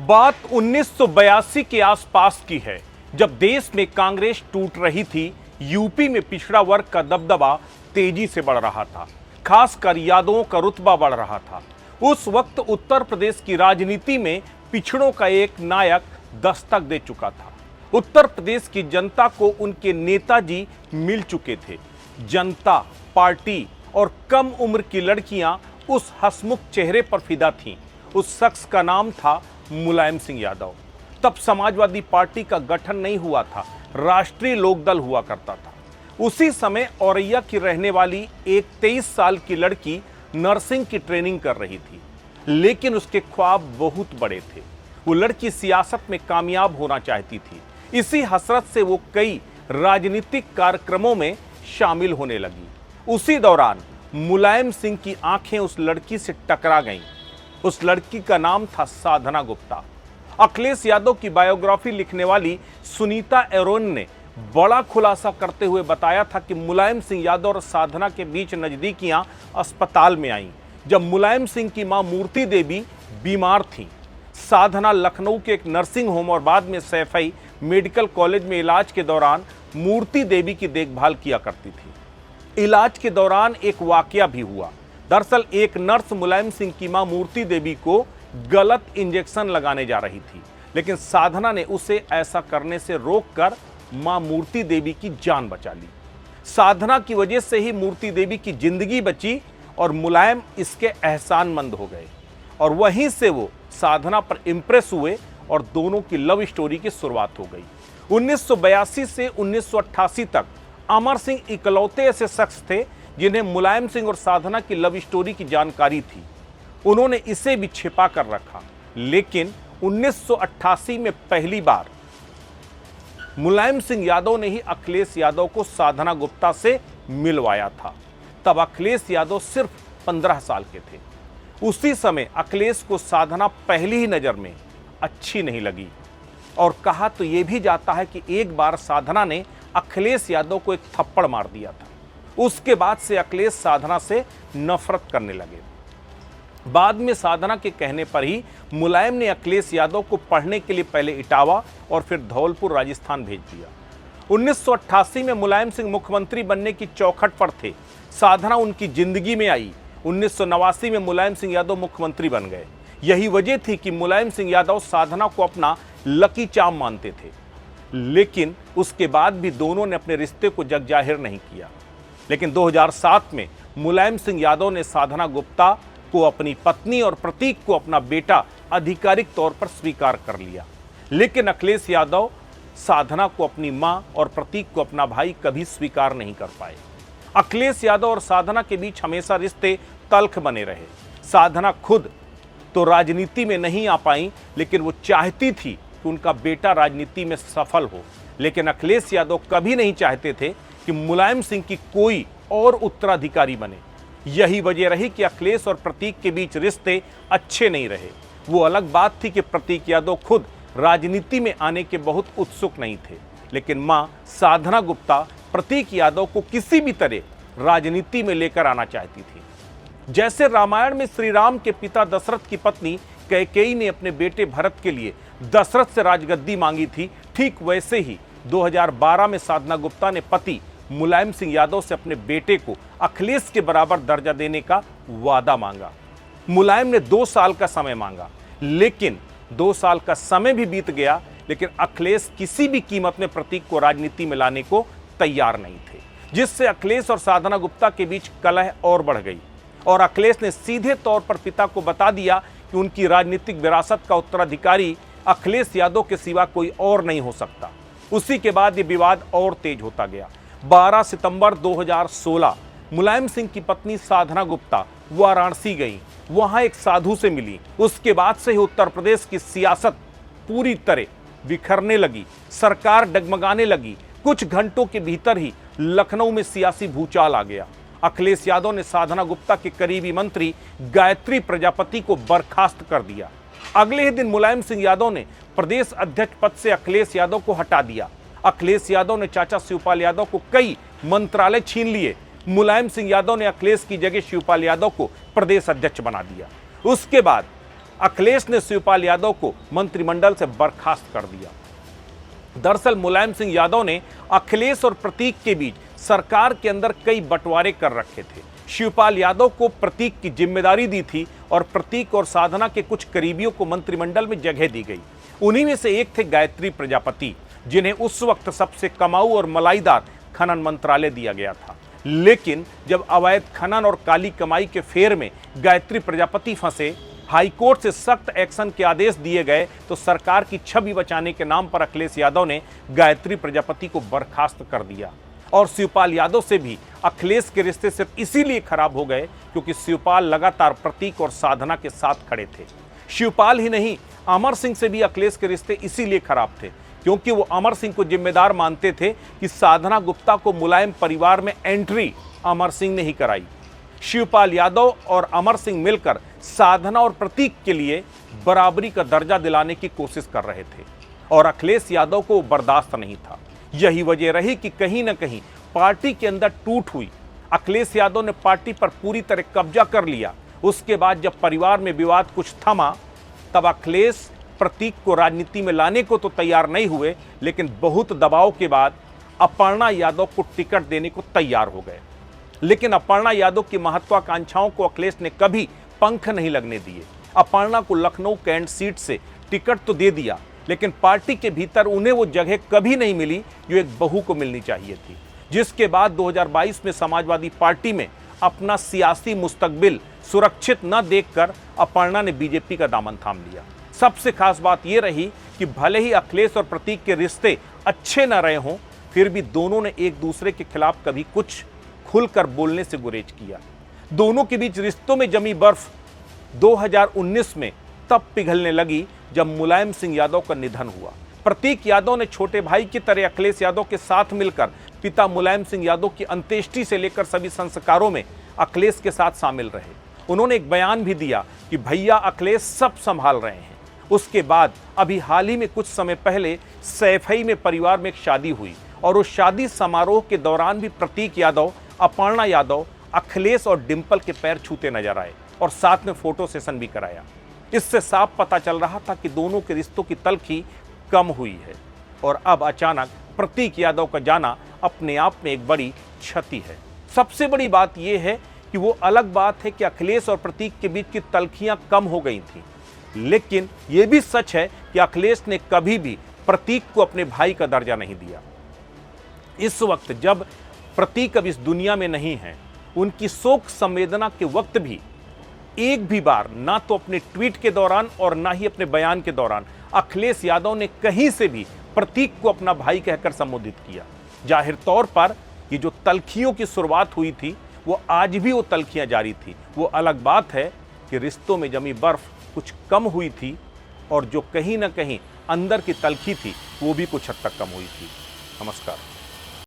बात 1982 के आसपास की है, जब देश में कांग्रेस टूट रही थी। यूपी में पिछड़ा वर्ग का दबदबा तेजी से बढ़ रहा था, खासकर यादवों का रुतबा बढ़ रहा था। उस वक्त उत्तर प्रदेश की राजनीति में पिछड़ों का एक नायक दस्तक दे चुका था। उत्तर प्रदेश की जनता को उनके नेताजी मिल चुके थे। जनता पार्टी और कम उम्र की लड़कियां उस हंसमुख चेहरे पर फिदा थीं। उस शख्स का नाम था मुलायम सिंह यादव। तब समाजवादी पार्टी का गठन नहीं हुआ था, राष्ट्रीय लोकदल हुआ करता था। उसी समय औरैया की रहने वाली एक 23 साल की लड़की नर्सिंग की ट्रेनिंग कर रही थी, लेकिन उसके ख्वाब बहुत बड़े थे। वो लड़की सियासत में कामयाब होना चाहती थी। इसी हसरत से वो कई राजनीतिक कार्यक्रमों में शामिल होने लगी। उसी दौरान मुलायम सिंह की आंखें उस लड़की से टकरा गईं। उस लड़की का नाम था साधना गुप्ता। अखिलेश यादव की बायोग्राफी लिखने वाली सुनीता एरोन ने बड़ा खुलासा करते हुए बताया था कि मुलायम सिंह यादव और साधना के बीच नजदीकियां अस्पताल में आईं, जब मुलायम सिंह की मां मूर्ति देवी बीमार थीं। साधना लखनऊ के एक नर्सिंग होम और बाद में सैफई मेडिकल कॉलेज में इलाज के दौरान मूर्ति देवी की देखभाल किया करती थी। इलाज के दौरान एक वाकया भी हुआ। दरअसल एक नर्स मुलायम सिंह की मां मूर्ति देवी को गलत इंजेक्शन लगाने जा रही थी, लेकिन साधना ने उसे ऐसा करने से रोककर मां मूर्ति देवी की जान बचा ली। साधना की वजह से ही मूर्ति देवी की जिंदगी बची और मुलायम इसके एहसानमंद हो गए। और वहीं से वो साधना पर इंप्रेस हुए और दोनों की लव स्टोरी की शुरुआत हो गई। 1982 से 1988 तक अमर सिंह इकलौते ऐसे शख्स थे जिन्हें मुलायम सिंह और साधना की लव स्टोरी की जानकारी थी। उन्होंने इसे भी छिपा कर रखा, लेकिन 1988 में पहली बार मुलायम सिंह यादव ने ही अखिलेश यादव को साधना गुप्ता से मिलवाया था। तब अखिलेश यादव सिर्फ 15 साल के थे। उसी समय अखिलेश को साधना पहली ही नजर में अच्छी नहीं लगी और कहा तो यह भी जाता है कि एक बार साधना ने अखिलेश यादव को एक थप्पड़ मार दिया था। उसके बाद से अखिलेश साधना से नफरत करने लगे। बाद में साधना के कहने पर ही मुलायम ने अखिलेश यादव को पढ़ने के लिए पहले इटावा और फिर धौलपुर राजस्थान भेज दिया। 1988 में मुलायम सिंह मुख्यमंत्री बनने की चौखट पर थे। साधना उनकी जिंदगी में आई। 1989 में मुलायम सिंह यादव मुख्यमंत्री बन गए। यही वजह थी कि मुलायम सिंह यादव साधना को अपना लकी चार्म मानते थे, लेकिन उसके बाद भी दोनों ने अपने रिश्ते को जग जाहिर नहीं किया। लेकिन 2007 में मुलायम सिंह यादव ने साधना गुप्ता को अपनी पत्नी और प्रतीक को अपना बेटा आधिकारिक तौर पर स्वीकार कर लिया। लेकिन अखिलेश यादव साधना को अपनी मां और प्रतीक को अपना भाई कभी स्वीकार नहीं कर पाए। अखिलेश यादव और साधना के बीच हमेशा रिश्ते तल्ख बने रहे। साधना खुद तो राजनीति में नहीं आ पाई, लेकिन वो चाहती थी कि उनका बेटा राजनीति में सफल हो। लेकिन अखिलेश यादव कभी नहीं चाहते थे कि मुलायम सिंह की कोई और उत्तराधिकारी बने। यही वजह रही कि अखिलेश और प्रतीक के बीच रिश्ते अच्छे नहीं रहे। वो अलग बात थी कि प्रतीक यादव खुद राजनीति में आने के बहुत उत्सुक नहीं थे, लेकिन मां साधना गुप्ता प्रतीक यादव को किसी भी तरह राजनीति में लेकर आना चाहती थी। जैसे रामायण में श्री राम के पिता दशरथ की पत्नी कैकेयी ने अपने बेटे भरत के लिए दशरथ से राजगद्दी मांगी थी, ठीक वैसे ही 2012 में साधना गुप्ता ने पति मुलायम सिंह यादव से अपने बेटे को अखिलेश के बराबर दर्जा देने का वादा मांगा। मुलायम ने 2 साल का समय मांगा, लेकिन 2 साल का समय भी बीत गया, लेकिन अखिलेश किसी भी कीमत में प्रतीक को राजनीति में लाने को तैयार नहीं थे, जिससे अखिलेश और साधना गुप्ता के बीच कलह और बढ़ गई। और अखिलेश ने सीधे तौर पर पिता को बता दिया कि उनकी राजनीतिक विरासत का उत्तराधिकारी अखिलेश यादव के सिवा कोई और नहीं हो सकता। उसी के बाद ये विवाद और तेज होता गया। 12 सितंबर 2016 मुलायम सिंह की पत्नी साधना गुप्ता वाराणसी गई, वहां एक साधु से मिली। उसके बाद से ही उत्तर प्रदेश की सियासत पूरी तरह बिखरने लगी, सरकार डगमगाने लगी। कुछ घंटों के भीतर ही लखनऊ में सियासी भूचाल आ गया। अखिलेश यादव ने साधना गुप्ता के करीबी मंत्री गायत्री प्रजापति को बर्खास्त कर दिया। अगले ही दिन मुलायम सिंह यादव ने प्रदेश अध्यक्ष पद से अखिलेश यादव को हटा दिया। अखिलेश यादव ने चाचा शिवपाल यादव को कई मंत्रालय छीन लिए। मुलायम सिंह यादव ने अखिलेश की जगह शिवपाल यादव को प्रदेश अध्यक्ष बना दिया। उसके बाद अखिलेश ने शिवपाल यादव को मंत्रिमंडल से बर्खास्त कर दिया। दरअसल मुलायम सिंह यादव ने अखिलेश और प्रतीक के बीच सरकार के अंदर कई बंटवारे कर रखे थे। शिवपाल यादव को प्रतीक की जिम्मेदारी दी थी और प्रतीक और साधना के कुछ करीबियों को मंत्रिमंडल में जगह दी गई। उन्हीं में से एक थे गायत्री प्रजापति, जिन्हें उस वक्त सबसे कमाऊ और मलाईदार खनन मंत्रालय दिया गया था। लेकिन जब अवैध खनन और काली कमाई के फेर में गायत्री प्रजापति फंसे, हाईकोर्ट से सख्त एक्शन के आदेश दिए गए, तो सरकार की छवि बचाने के नाम पर अखिलेश यादव ने गायत्री प्रजापति को बर्खास्त कर दिया। और शिवपाल यादव से भी अखिलेश के रिश्ते सिर्फ इसीलिए खराब हो गए क्योंकि शिवपाल लगातार प्रतीक और साधना के साथ खड़े थे। शिवपाल ही नहीं, अमर सिंह से भी अखिलेश के रिश्ते इसीलिए खराब थे क्योंकि वो अमर सिंह को जिम्मेदार मानते थे कि साधना गुप्ता को मुलायम परिवार में एंट्री अमर सिंह ने ही कराई। शिवपाल यादव और अमर सिंह मिलकर साधना और प्रतीक के लिए बराबरी का दर्जा दिलाने की कोशिश कर रहे थे और अखिलेश यादव को बर्दाश्त नहीं था। यही वजह रही कि कहीं ना कहीं पार्टी के अंदर टूट हुई। अखिलेश यादव ने पार्टी पर पूरी तरह कब्जा कर लिया। उसके बाद जब परिवार में विवाद कुछ थमा, तब अखिलेश प्रतीक को राजनीति में लाने को तो तैयार नहीं हुए, लेकिन बहुत दबाव के बाद अपर्णा यादव को टिकट देने को तैयार हो गए। लेकिन अपर्णा यादव की महत्वाकांक्षाओं को अखिलेश ने कभी पंख नहीं लगने दिए। अपर्णा को लखनऊ कैंट सीट से टिकट तो दे दिया, लेकिन पार्टी के भीतर उन्हें वो जगह कभी नहीं मिली जो एक बहू को मिलनी चाहिए थी। जिसके बाद 2022 में समाजवादी पार्टी में अपना सियासी मुस्तकबिल सुरक्षित न देखकर अपर्णा ने बीजेपी का दामन थाम लिया। सबसे खास बात यह रही कि भले ही अखिलेश और प्रतीक के रिश्ते अच्छे न रहे हों, फिर भी दोनों ने एक दूसरे के खिलाफ कभी कुछ खुलकर बोलने से गुरेज किया। दोनों के बीच रिश्तों में जमी बर्फ 2019 में तब पिघलने लगी जब मुलायम सिंह यादव का निधन हुआ। प्रतीक यादव ने छोटे भाई की तरह अखिलेश यादव के साथ मिलकर पिता मुलायम सिंह यादव की अंत्येष्टि से लेकर सभी संस्कारों में अखिलेश के साथ शामिल रहे। उन्होंने एक बयान भी दिया कि भैया अखिलेश सब संभाल रहे हैं। उसके बाद अभी हाल ही में कुछ समय पहले सैफई में परिवार में एक शादी हुई और उस शादी समारोह के दौरान भी प्रतीक यादव, अपर्णा यादव अखिलेश और डिंपल के पैर छूते नजर आए और साथ में फोटो सेशन भी कराया। इससे साफ पता चल रहा था कि दोनों के रिश्तों की तलखी कम हुई है और अब अचानक प्रतीक यादव का जाना अपने आप में एक बड़ी क्षति है। सबसे बड़ी बात यह है कि वो अलग बात है कि अखिलेश और प्रतीक के बीच की तलखियां कम हो गई थीं, लेकिन यह भी सच है कि अखिलेश ने कभी भी प्रतीक को अपने भाई का दर्जा नहीं दिया। इस वक्त जब प्रतीक अब इस दुनिया में नहीं है, उनकी शोक संवेदना के वक्त भी एक भी बार ना तो अपने ट्वीट के दौरान और ना ही अपने बयान के दौरान अखिलेश यादव ने कहीं से भी प्रतीक को अपना भाई कहकर संबोधित किया। जाहिर तौर पर ये जो तलखियों की शुरुआत हुई थी, वो आज भी वो तलखियां जारी थी। वो अलग बात है कि रिश्तों में जमी बर्फ कुछ कम हुई थी और जो कहीं ना कहीं अंदर की तलखी थी वो भी कुछ हद तक कम हुई थी। नमस्कार।